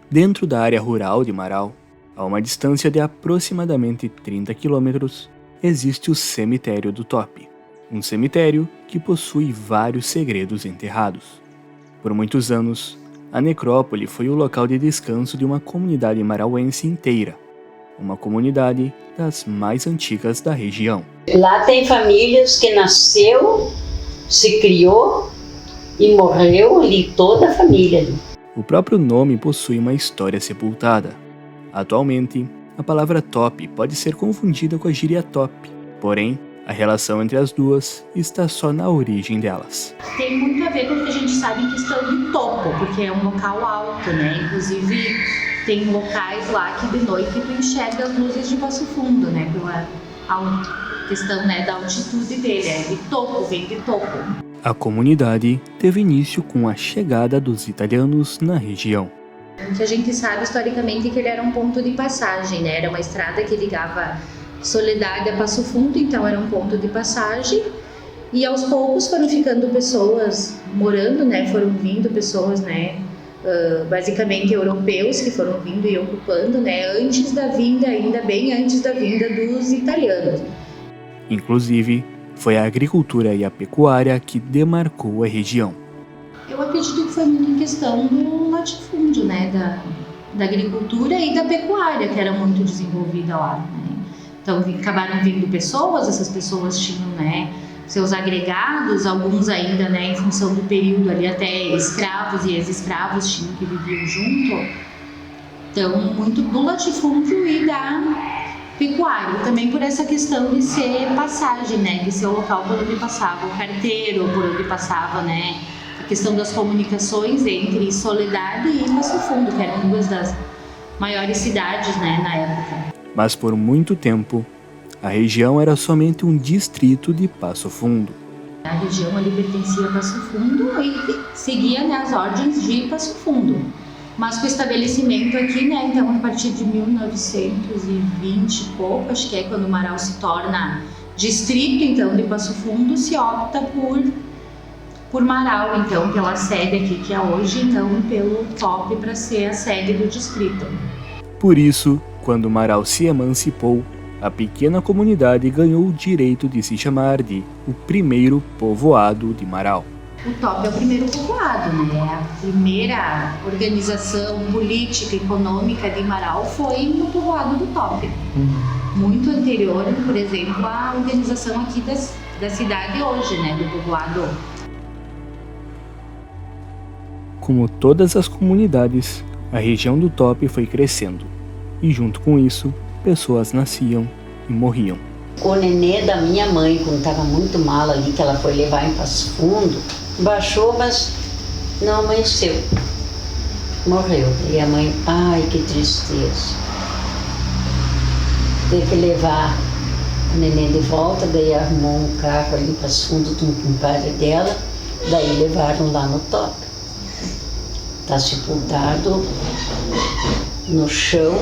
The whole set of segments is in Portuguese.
Dentro da área rural de Marau, a uma distância de aproximadamente 30 quilômetros, existe o Cemitério do Top, um cemitério que possui vários segredos enterrados. Por muitos anos, a necrópole foi o local de descanso de uma comunidade marauense inteira, uma comunidade das mais antigas da região. Lá tem famílias que nasceu, se criou e morreu ali, toda a família ali. O próprio nome possui uma história sepultada. Atualmente, a palavra top pode ser confundida com a gíria top, porém, a relação entre as duas está só na origem delas. Tem muito a ver com o que a gente sabe em questão de topo, porque é um local alto, né? Inclusive, tem locais lá que de noite tu enxerga as luzes de Passo Fundo, né? Pela questão, né, da altitude dele, é de topo, vem de topo. A comunidade teve início com a chegada dos italianos na região. O que a gente sabe historicamente é que ele era um ponto de passagem, né? Era uma estrada que ligava Soledade a Passo Fundo, então era um ponto de passagem. E aos poucos foram ficando pessoas morando, né? Foram vindo pessoas, né? Basicamente europeus que foram vindo e ocupando, né? Antes da vinda, ainda bem antes da vinda dos italianos. Inclusive, foi a agricultura e a pecuária que demarcou a região. Eu acredito que foi muito em questão do latifúndio, né? Da agricultura e da pecuária, que era muito desenvolvida lá, né? Então, acabaram vindo pessoas, essas pessoas tinham, né, seus agregados, alguns ainda, né, em função do período ali, até escravos e ex-escravos tinham que viver junto. Então, muito do latifúndio e da pecuária, também por essa questão de ser passagem, né, de ser o local por onde passava o carteiro, por onde passava, né, a questão das comunicações entre Soledade e Passo Fundo, que eram duas das maiores cidades, né, na época. Mas por muito tempo, a região era somente um distrito de Passo Fundo. A região ali pertencia a Passo Fundo e seguia, né, as ordens de Passo Fundo. Mas com o estabelecimento aqui, né, então a partir de 1920 e pouco, acho que é quando Marau se torna distrito, então, de Passo Fundo, se opta por Marau, então, pela sede aqui que é hoje, então, pelo Top para ser a sede do distrito. Por isso, quando Marau se emancipou, a pequena comunidade ganhou o direito de se chamar de o primeiro povoado de Marau. O Top é o primeiro povoado, né? A primeira organização política e econômica de Marau foi no povoado do Top. Muito anterior, por exemplo, à organização aqui da cidade hoje, né? Do povoado. Como todas as comunidades, a região do Top foi crescendo. E junto com isso, pessoas nasciam e morriam. O nenê da minha mãe, quando estava muito mal ali, que ela foi levar em Passo Fundo, baixou, mas não amanheceu. Morreu. E a mãe, ai, que tristeza. Teve que levar o neném de volta, daí arrumou um carro ali em Passo Fundo de um compadre dela, daí levaram lá no Top. Está sepultado no chão.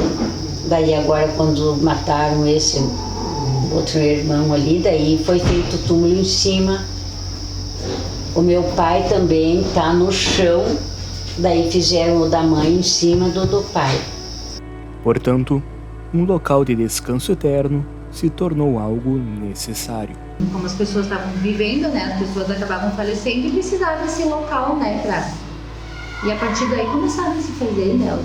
Daí agora quando mataram esse outro irmão ali, daí foi feito o túmulo em cima. O meu pai também está no chão, daí fizeram o da mãe em cima do pai. Portanto, um local de descanso eterno se tornou algo necessário. Como as pessoas estavam vivendo, né, as pessoas acabavam falecendo e precisavam desse local, né, E a partir daí começaram a se fazer, né,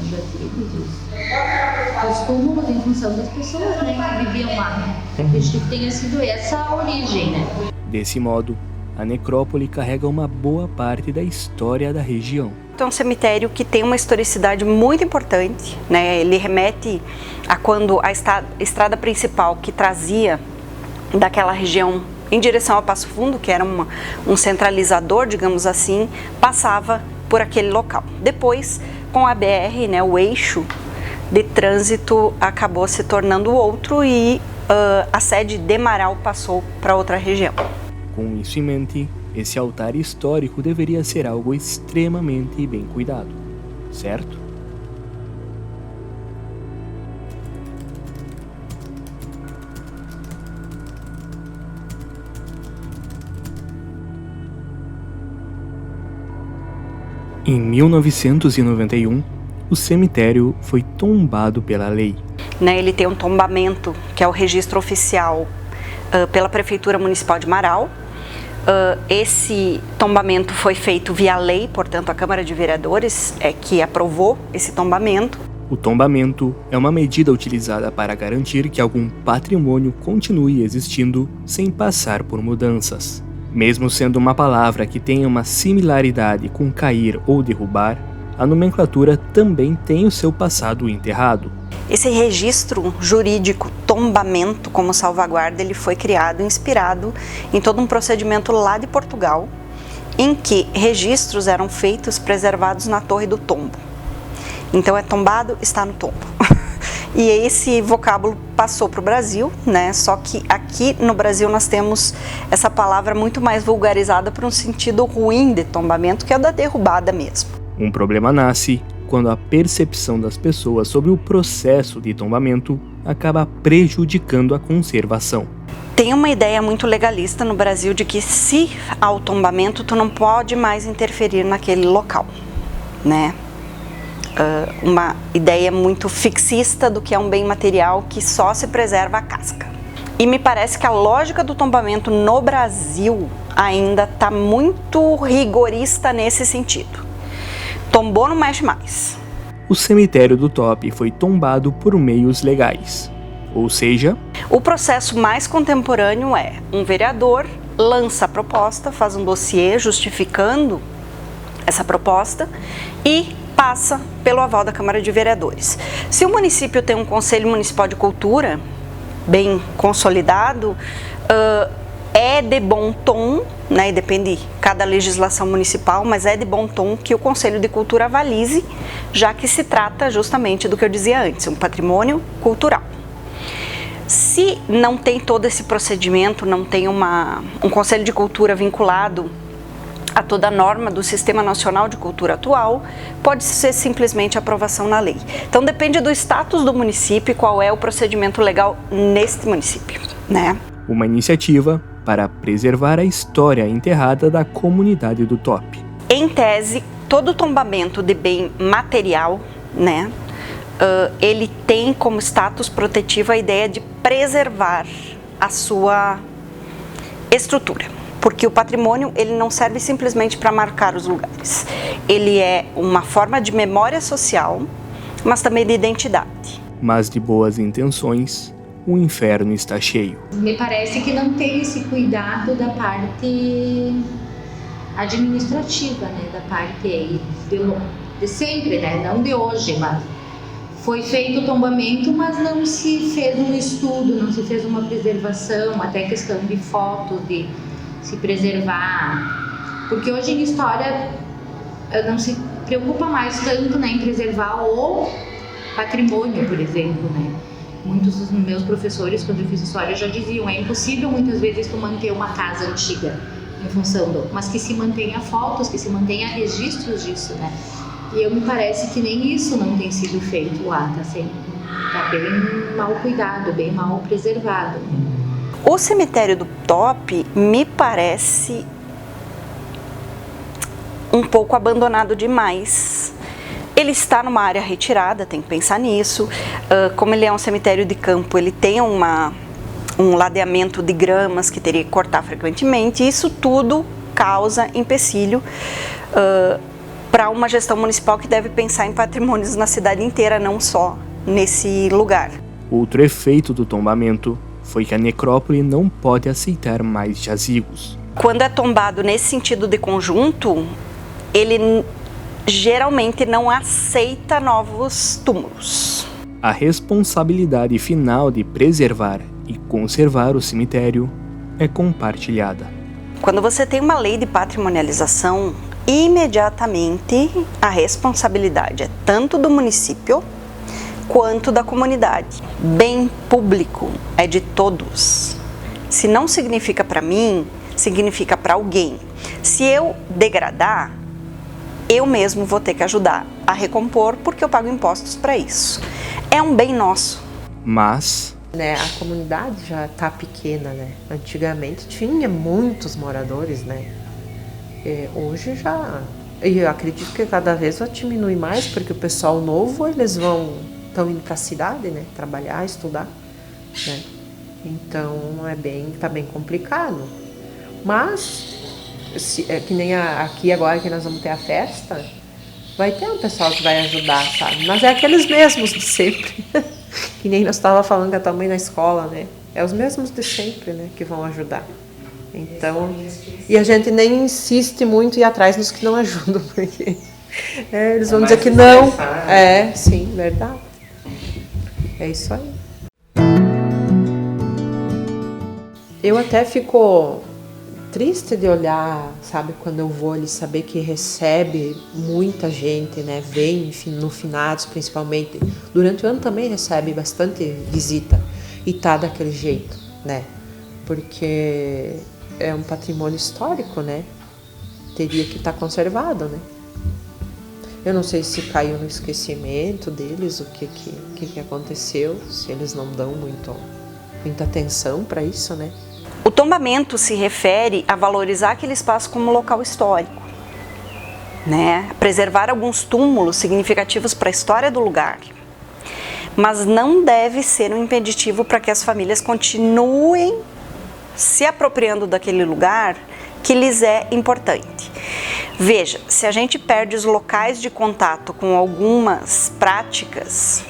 os túmulos em função das pessoas, né, que viviam lá. Acredito que tenha sido essa a origem, né. Desse modo, a necrópole carrega uma boa parte da história da região. É um cemitério que tem uma historicidade muito importante, né? Ele remete a quando a estrada principal que trazia daquela região em direção ao Passo Fundo, que era um centralizador, digamos assim, passava por aquele local. Depois, com a BR, né, o eixo de trânsito acabou se tornando outro e a sede de Marau passou para outra região. Com isso em mente, esse altar histórico deveria ser algo extremamente bem cuidado, certo? Em 1991, o cemitério foi tombado pela lei. Ele tem um tombamento, que é o registro oficial pela Prefeitura Municipal de Marau. Esse tombamento foi feito via lei, portanto a Câmara de Vereadores é que aprovou esse tombamento. O tombamento é uma medida utilizada para garantir que algum patrimônio continue existindo sem passar por mudanças. Mesmo sendo uma palavra que tenha uma similaridade com cair ou derrubar, a nomenclatura também tem o seu passado enterrado. Esse registro jurídico, tombamento como salvaguarda, ele foi criado, inspirado em todo um procedimento lá de Portugal, em que registros eram feitos preservados na Torre do Tombo. Então é tombado, está no tombo. E esse vocábulo passou para o Brasil, Só que aqui no Brasil nós temos essa palavra muito mais vulgarizada para um sentido ruim de tombamento, que é da derrubada mesmo. Um problema nasce quando a percepção das pessoas sobre o processo de tombamento acaba prejudicando a conservação. Tem uma ideia muito legalista no Brasil de que se há o tombamento, tu não pode mais interferir naquele local, Uma ideia muito fixista do que é um bem material que só se preserva a casca. E me parece que a lógica do tombamento no Brasil ainda está muito rigorista nesse sentido. Tombou, não mexe mais. O cemitério do Top foi tombado por meios legais, ou seja... O processo mais contemporâneo é um vereador lança a proposta, faz um dossiê justificando essa proposta e passa pelo aval da Câmara de Vereadores. Se o município tem um Conselho Municipal de Cultura bem consolidado, é de bom tom, e depende de cada legislação municipal, mas é de bom tom que o Conselho de Cultura avalize, já que se trata justamente do que eu dizia antes, um patrimônio cultural. Se não tem todo esse procedimento, não tem um Conselho de Cultura vinculado a toda a norma do Sistema Nacional de Cultura atual, pode ser simplesmente aprovação na lei. Então depende do status do município e qual é o procedimento legal neste município, Uma iniciativa para preservar a história enterrada da comunidade do Top. Em tese, todo tombamento de bem material, ele tem como status protetivo a ideia de preservar a sua estrutura. Porque o patrimônio, ele não serve simplesmente para marcar os lugares. Ele é uma forma de memória social, mas também de identidade. Mas de boas intenções, o inferno está cheio. Me parece que não tem esse cuidado da parte administrativa, da parte de sempre, não de hoje, mas foi feito o tombamento, mas não se fez um estudo, não se fez uma preservação, até questão de fotos, de se preservar, porque hoje em história não se preocupa mais tanto em preservar o patrimônio, por exemplo, Muitos dos meus professores, quando eu fiz história, já diziam, é impossível muitas vezes tu manter uma casa antiga em função mas que se mantenha fotos, que se mantenha registros disso, E eu me parece que nem isso não tem sido feito lá, tá bem mal cuidado, bem mal preservado. O cemitério do Top me parece um pouco abandonado demais. Ele está numa área retirada, tem que pensar nisso. Como ele é um cemitério de campo, ele tem um ladeamento de gramas que teria que cortar frequentemente. Isso tudo causa empecilho para uma gestão municipal que deve pensar em patrimônios na cidade inteira, não só nesse lugar. Outro efeito do tombamento foi que a necrópole não pode aceitar mais jazigos. Quando é tombado nesse sentido de conjunto, ele geralmente não aceita novos túmulos. A responsabilidade final de preservar e conservar o cemitério é compartilhada. Quando você tem uma lei de patrimonialização, imediatamente a responsabilidade é tanto do município quanto da comunidade. Bem público é de todos. Se não significa para mim, significa para alguém. Se eu degradar, eu mesmo vou ter que ajudar a recompor porque eu pago impostos para isso. É um bem nosso. Mas... a comunidade já está pequena, Antigamente tinha muitos moradores, Hoje já E eu acredito que cada vez vai diminuir mais, porque o pessoal novo, eles estão indo para a cidade, né? Trabalhar, estudar, né? Então, tá bem complicado. Mas, é que nem aqui agora que nós vamos ter a festa, vai ter um pessoal que vai ajudar, sabe? Mas é aqueles mesmos de sempre. Que nem nós estávamos falando com a tua mãe na escola, né? É os mesmos de sempre, né? Que vão ajudar. Então, e a gente nem insiste muito em ir atrás nos que não ajudam, porque eles vão dizer que não. Sim, verdade. É isso aí. Eu até fico triste de olhar, sabe, quando eu vou ali, saber que recebe muita gente, né? Vem, enfim, no finados, principalmente. Durante o ano também recebe bastante visita e tá daquele jeito, né? Porque é um patrimônio histórico, né? Teria que estar conservado, né? Eu não sei se caiu no esquecimento deles, o que aconteceu, se eles não dão muita atenção para isso, né? O tombamento se refere a valorizar aquele espaço como local histórico, né? Preservar alguns túmulos significativos para a história do lugar, mas não deve ser um impeditivo para que as famílias continuem se apropriando daquele lugar que lhes é importante. Veja, se a gente perde os locais de contato com algumas práticas,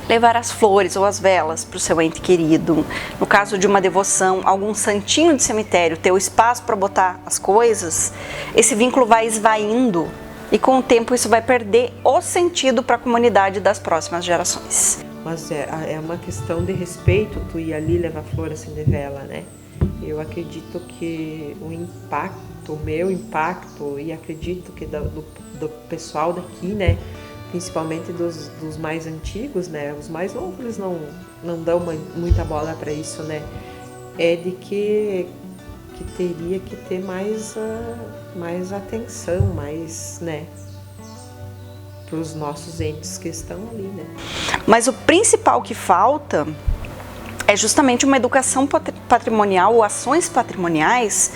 levar as flores ou as velas para o seu ente querido, no caso de uma devoção, algum santinho de cemitério, ter o espaço para botar as coisas, esse vínculo vai esvaindo e com o tempo isso vai perder o sentido para a comunidade das próximas gerações. Mas é uma questão de respeito, tu ir ali levar flor, acender vela, né? Eu acredito que o meu impacto, e acredito que do pessoal daqui, né? Principalmente dos mais antigos, né? Os mais novos, eles não dão muita bola para isso, né? É de que teria que ter mais atenção, mais, né? Para os nossos entes que estão ali, né? Mas o principal que falta é justamente uma educação patrimonial ou ações patrimoniais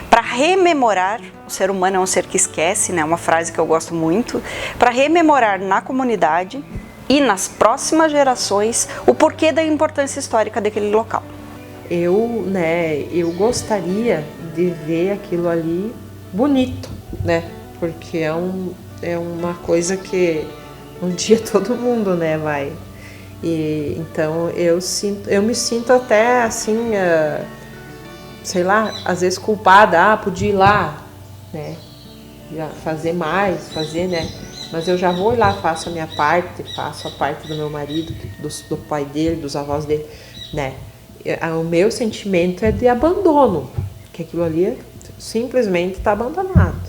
para rememorar, o ser humano é um ser que esquece, né? Uma frase que eu gosto muito, para rememorar na comunidade e nas próximas gerações o porquê da importância histórica daquele local. Eu gostaria de ver aquilo ali bonito, né? Porque é uma coisa que um dia todo mundo, né, vai. E então eu me sinto até assim, sei lá, às vezes culpada, podia ir lá, né, fazer mais, né, mas eu já vou lá, faço a minha parte, faço a parte do meu marido, do pai dele, dos avós dele, né. O meu sentimento é de abandono, que aquilo ali simplesmente está abandonado.